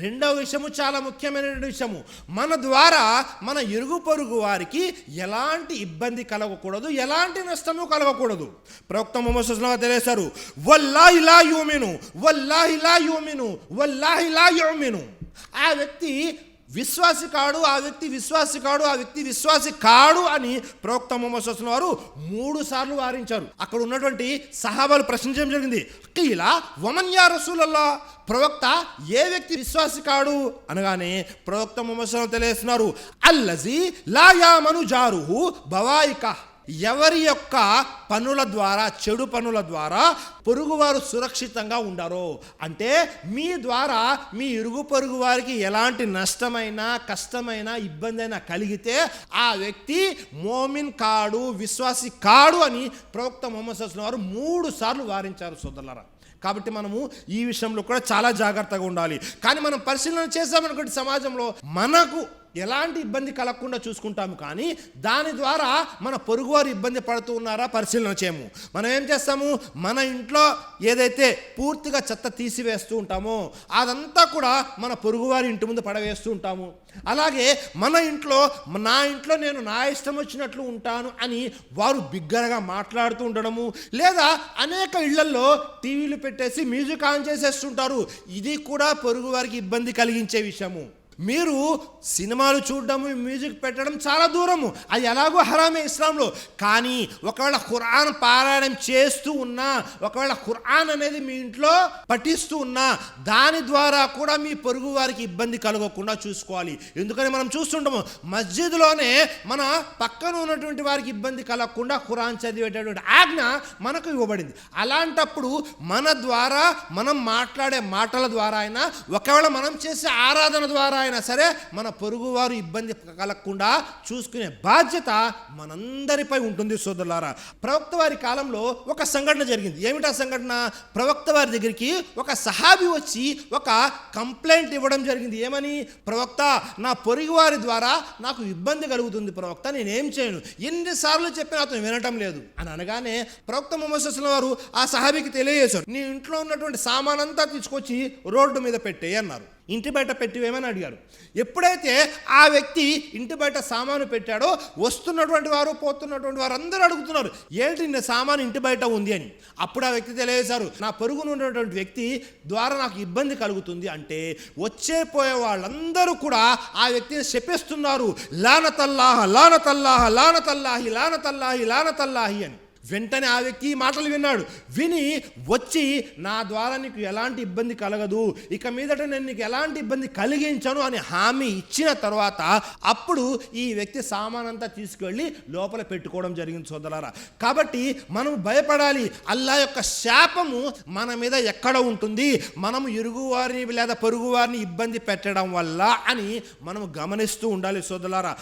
రెండవ విషయము చాలా ముఖ్యమైన విషయము, మన ద్వారా మన ఇరుగు పొరుగు వారికి ఎలాంటి ఇబ్బంది కలగకూడదు, ఎలాంటి నష్టము కలగకూడదు. ప్రవక్త ముహమ్మద్ సల్లల్లాహు అలైహి వసల్లం తెలియజేశారు, వల్లాహి లా యుమిను వల్లాహి లా యుమిను వల్లాహి లా యుమిను. ఆ వ్యక్తి విశ్వాసి కాడు, ఆ వ్యక్తి విశ్వాసి కాడు, ఆ వ్యక్తి విశ్వాసి కాడు అని ప్రవక్త ముహమ్మద్ సల్లల్లాహు అలైహి వసల్లం వారు 3 సార్లు వారించారు. అక్కడ ఉన్నటువంటి సహాబాలు ప్రశ్నించడం జరిగింది, ఇలా వమన్ యా రసూలల్లా, ప్రవక్త ఏ వ్యక్తి విశ్వాసి కాడు అనగానే ప్రవక్త ముహమ్మద్ సల్లల్లాహు అలైహి వసల్లం తెలియజేస్తున్నారు, అల్లజీ లా యామను జారుహు బవాయిక, ఎవరి యొక్క పనుల ద్వారా, చెడు పనుల ద్వారా పొరుగువారు సురక్షితంగా ఉండరు. అంటే మీ ద్వారా మీ ఇరుగు పొరుగు వారికి ఎలాంటి నష్టమైనా, కష్టమైనా, ఇబ్బంది అయినా కలిగితే ఆ వ్యక్తి మోమిన్ కాడు, విశ్వాసి కాడు అని ప్రవక్త ముహమ్మద్ సల్లల్లాహు అలైహి వసల్లం వారు 3 సార్లు వారించారు సోదరులారా. కాబట్టి మనము ఈ విషయంలో కూడా చాలా జాగ్రత్తగా ఉండాలి. కానీ మనం పరిశీలన చేసామనుకోండి, సమాజంలో మనకు ఎలాంటి ఇబ్బంది కలగకుండా చూసుకుంటాము, కానీ దాని ద్వారా మన పొరుగువారు ఇబ్బంది పడుతూ ఉన్నారా పరిశీలన చేయము. మనం ఏం చేస్తాము, మన ఇంట్లో ఏదైతే పూర్తిగా చెత్త తీసివేస్తూ ఉంటామో అదంతా కూడా మన పొరుగువారి ఇంటి ముందు పడవేస్తూ ఉంటాము. అలాగే మన ఇంట్లో, నా ఇంట్లో నేను నా ఇష్టం వచ్చినట్లు ఉంటాను అని వారు బిగ్గరగా మాట్లాడుతూ ఉండడము, లేదా అనేక ఇళ్లల్లో టీవీలు పెట్టేసి మ్యూజిక్ ఆన్ చేసేస్తుంటారు. ఇది కూడా పొరుగు వారికి ఇబ్బంది కలిగించే విషయము. మీరు సినిమాలు చూడడము, మ్యూజిక్ పెట్టడం చాలా దూరము, అది ఎలాగో హరామే ఇస్లాంలో. కానీ ఒకవేళ ఖురాన్ పారాయణం చేస్తూ ఉన్నా, ఒకవేళ ఖురాన్ అనేది మీ ఇంట్లో పఠిస్తూ ఉన్నా, దాని ద్వారా కూడా మీ పొరుగు వారికి ఇబ్బంది కలగకుండా చూసుకోవాలి. ఎందుకని మనం చూస్తుంటాము, మస్జిద్లోనే మన పక్కన ఉన్నటువంటి వారికి ఇబ్బంది కలగకుండా ఖురాన్ చదివేటటువంటి ఆజ్ఞ మనకు ఇవ్వబడింది. అలాంటప్పుడు మన ద్వారా, మనం మాట్లాడే మాటల ద్వారా అయినా, ఒకవేళ మనం చేసే ఆరాధన ద్వారా అయినా సరే మన పొరుగువారు ఇబ్బంది కలగకుండా చూసుకునే బాధ్యత మనందరిపై ఉంటుంది సోదరులారా. ప్రవక్త వారి కాలంలో ఒక సంఘటన జరిగింది. ఏమిటా సంఘటన? ప్రవక్త వారి దగ్గరికి ఒక సహాబీ వచ్చి ఒక కంప్లైంట్ ఇవ్వడం జరిగింది. ఏమని? ప్రవక్త, నా పొరుగువారి ద్వారా నాకు ఇబ్బంది కలుగుతుంది ప్రవక్త, నేనేం చేయను, ఎన్నిసార్లు చెప్పినా అతను వినటం లేదు అని అనగానే ప్రవక్త ముహమ్మద్ సల్లల్లాహు అలైహి వసల్లం వారు ఆ సహాబీకి తెలియజేశారు, నీ ఇంట్లో ఉన్నటువంటి సామానంతా తీసుకొచ్చి రోడ్డు మీద పెట్టేయి అన్నారు. ఇంటి బయట పెట్టివేమని అడిగారు. ఎప్పుడైతే ఆ వ్యక్తి ఇంటి బయట సామాను పెట్టాడో వస్తున్నటువంటి వారు, పోతున్నటువంటి వారు అందరూ అడుగుతున్నారు, ఏంటి నీ సామాను ఇంటి బయట ఉంది అని. అప్పుడు ఆ వ్యక్తి తెలియజేశారు, నా పొరుగున ఉన్నటువంటి వ్యక్తి ద్వారా నాకు ఇబ్బంది కలుగుతుంది అంటే వచ్చే పోయే వాళ్ళందరూ కూడా ఆ వ్యక్తిని శపిస్తున్నారు, లానతల్లాహ లానతల్లాహ లానతల్లాహి లానతల్లాహి లానతల్లాహి అని. వెంటనే ఆ వ్యక్తి ఈ మాటలు విన్నాడు. విని వచ్చి, నా ద్వారా నీకు ఎలాంటి ఇబ్బంది కలగదు, ఇక మీదట నేను నీకు ఎలాంటి ఇబ్బంది కలిగించను అని హామీ ఇచ్చిన తర్వాత అప్పుడు ఈ వ్యక్తి సామానంతా తీసుకువెళ్ళి లోపల పెట్టుకోవడం జరిగింది సోదరులారా. కాబట్టి మనం భయపడాలి. అల్లా యొక్క శాపము మన మీద ఎక్కడ ఉంటుంది, మనము ఇరుగు వారిని లేదా పొరుగు వారిని ఇబ్బంది పెట్టడం వల్ల అని మనం గమనిస్తూ ఉండాలి సోదరులారా.